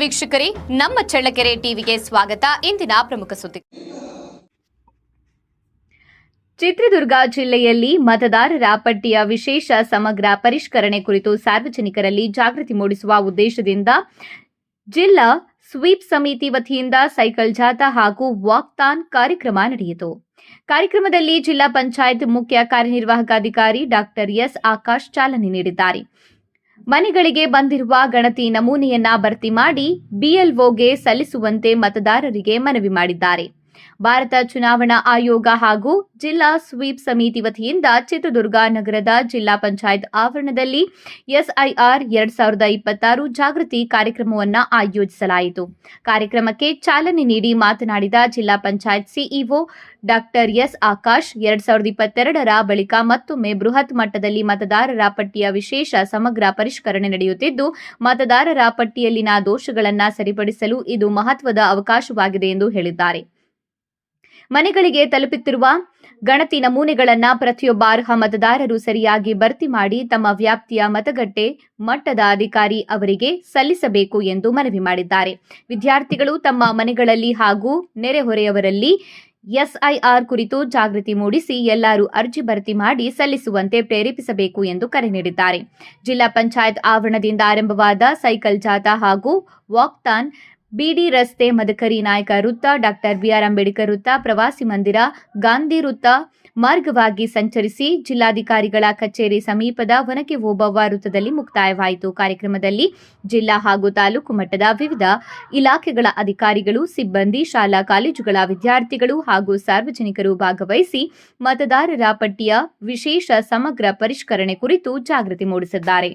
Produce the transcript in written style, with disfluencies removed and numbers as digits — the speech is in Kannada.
ವೀಕ್ಷಕರೇ, ನಮ್ಮ ಚಳ್ಳಕೆರೆ ಟಿವಿಗೆ ಸ್ವಾಗತ. ಇಂದಿನ ಪ್ರಮುಖ ಸುದ್ದಿ. ಚಿತ್ರದುರ್ಗ ಜಿಲ್ಲೆಯಲ್ಲಿ ಮತದಾರರ ಪಟ್ಟಿಯ ವಿಶೇಷ ಸಮಗ್ರ ಪರಿಷ್ಕರಣೆ ಕುರಿತು ಸಾರ್ವಜನಿಕರಲ್ಲಿ ಜಾಗೃತಿ ಮೂಡಿಸುವ ಉದ್ದೇಶದಿಂದ ಜಿಲ್ಲಾ ಸ್ವೀಪ್ ಸಮಿತಿ ವತಿಯಿಂದ ಸೈಕಲ್ ಜಾಥಾ ಹಾಗೂ ವಾಕ್ಥಾನ್ ಕಾರ್ಯಕ್ರಮ ನಡೆಯಿತು. ಕಾರ್ಯಕ್ರಮದಲ್ಲಿ ಜಿಲ್ಲಾ ಪಂಚಾಯತ್ ಮುಖ್ಯ ಕಾರ್ಯನಿರ್ವಾಹಕಾಧಿಕಾರಿ ಡಾಕ್ಟರ್ ಎಸ್ ಆಕಾಶ್ ಚಾಲನೆ ನೀಡಿದ್ದಾರೆ. ಮನೆಗಳಿಗೆ ಬಂದಿರುವ ಗಣತಿ ನಮೂನೆಯನ್ನ ಭರ್ತಿ ಮಾಡಿ ಬಿಎಲ್ಒಗೆ ಸಲ್ಲಿಸುವಂತೆ ಮತದಾರರಿಗೆ ಮನವಿ ಮಾಡಿದ್ದಾರೆ. ಭಾರತ ಚುನಾವಣಾ ಆಯೋಗ ಹಾಗೂ ಜಿಲ್ಲಾ ಸ್ವೀಪ್ ಸಮಿತಿ ವತಿಯಿಂದ ಚಿತ್ರದುರ್ಗ ನಗರದ ಜಿಲ್ಲಾ ಪಂಚಾಯತ್ ಆವರಣದಲ್ಲಿ ಎಸ್ಐಆರ್ 2026 ಜಾಗೃತಿ ಕಾರ್ಯಕ್ರಮವನ್ನು ಆಯೋಜಿಸಲಾಯಿತು. ಕಾರ್ಯಕ್ರಮಕ್ಕೆ ಚಾಲನೆ ನೀಡಿ ಮಾತನಾಡಿದ ಜಿಲ್ಲಾ panchayat CEO doctor S Akash, 2022ರ ಬಳಿಕ ಮತ್ತೊಮ್ಮೆ ಬೃಹತ್ ಮಟ್ಟದಲ್ಲಿ ಮತದಾರರ ಪಟ್ಟಿಯ ವಿಶೇಷ ಸಮಗ್ರ ಪರಿಷ್ಕರಣೆ ನಡೆಯುತ್ತಿದ್ದು, ಮತದಾರರ ಪಟ್ಟಿಯಲ್ಲಿನ ದೋಷಗಳನ್ನು ಸರಿಪಡಿಸಲು ಇದು ಮಹತ್ವದ ಅವಕಾಶವಾಗಿದೆ ಎಂದು ಹೇಳಿದ್ದಾರೆ. ಮನೆಗಳಿಗೆ ತಲುಪುತ್ತಿರುವ ಗಣತಿ ನಮೂನೆಗಳನ್ನು ಪ್ರತಿಯೊಬ್ಬ ಅರ್ಹ ಮತದಾರರು ಸರಿಯಾಗಿ ಭರ್ತಿ ಮಾಡಿ ತಮ್ಮ ವ್ಯಾಪ್ತಿಯ ಮತಗಟ್ಟೆ ಮಟ್ಟದ ಅಧಿಕಾರಿ ಅವರಿಗೆ ಸಲ್ಲಿಸಬೇಕು ಎಂದು ಮನವಿ ಮಾಡಿದ್ದಾರೆ. ವಿದ್ಯಾರ್ಥಿಗಳು ತಮ್ಮ ಮನೆಗಳಲ್ಲಿ ಹಾಗೂ ನೆರೆಹೊರೆಯವರಲ್ಲಿ ಎಸ್ಐಆರ್ ಕುರಿತು ಜಾಗೃತಿ ಮೂಡಿಸಿ ಎಲ್ಲರೂ ಅರ್ಜಿ ಭರ್ತಿ ಮಾಡಿ ಸಲ್ಲಿಸುವಂತೆ ಪ್ರೇರೇಪಿಸಬೇಕು ಎಂದು ಕರೆ ನೀಡಿದ್ದಾರೆ. ಜಿಲ್ಲಾ ಪಂಚಾಯತ್ ಆವರಣದಿಂದ ಆರಂಭವಾದ ಸೈಕಲ್ ಜಾಥಾ ಹಾಗೂ ವಾಕ್ಥಾನ್ ಬಿಡಿ ರಸ್ತೆ, ಮದಕರಿ ನಾಯಕ ವೃತ್ತ, ಡಾಕ್ಟರ್ ಬಿಆರ್ ಅಂಬೇಡ್ಕರ್ ವೃತ್ತ, ಪ್ರವಾಸಿ ಮಂದಿರ, ಗಾಂಧಿ ವೃತ್ತ ಮಾರ್ಗವಾಗಿ ಸಂಚರಿಸಿ ಜಿಲ್ಲಾಧಿಕಾರಿಗಳ ಕಚೇರಿ ಸಮೀಪದ ಒನಕೆ ಓಬವ್ವ ವೃತ್ತದಲ್ಲಿ ಮುಕ್ತಾಯವಾಯಿತು. ಕಾರ್ಯಕ್ರಮದಲ್ಲಿ ಜಿಲ್ಲಾ ಹಾಗೂ ತಾಲೂಕು ಮಟ್ಟದ ವಿವಿಧ ಇಲಾಖೆಗಳ ಅಧಿಕಾರಿಗಳು, ಸಿಬ್ಬಂದಿ, ಶಾಲಾ ಕಾಲೇಜುಗಳ ವಿದ್ಯಾರ್ಥಿಗಳು ಹಾಗೂ ಸಾರ್ವಜನಿಕರು ಭಾಗವಹಿಸಿ ಮತದಾರರ ಪಟ್ಟಿಯ ವಿಶೇಷ ಸಮಗ್ರ ಪರಿಷ್ಕರಣೆ ಕುರಿತು ಜಾಗೃತಿ ಮೂಡಿಸಿದ್ದಾರೆ.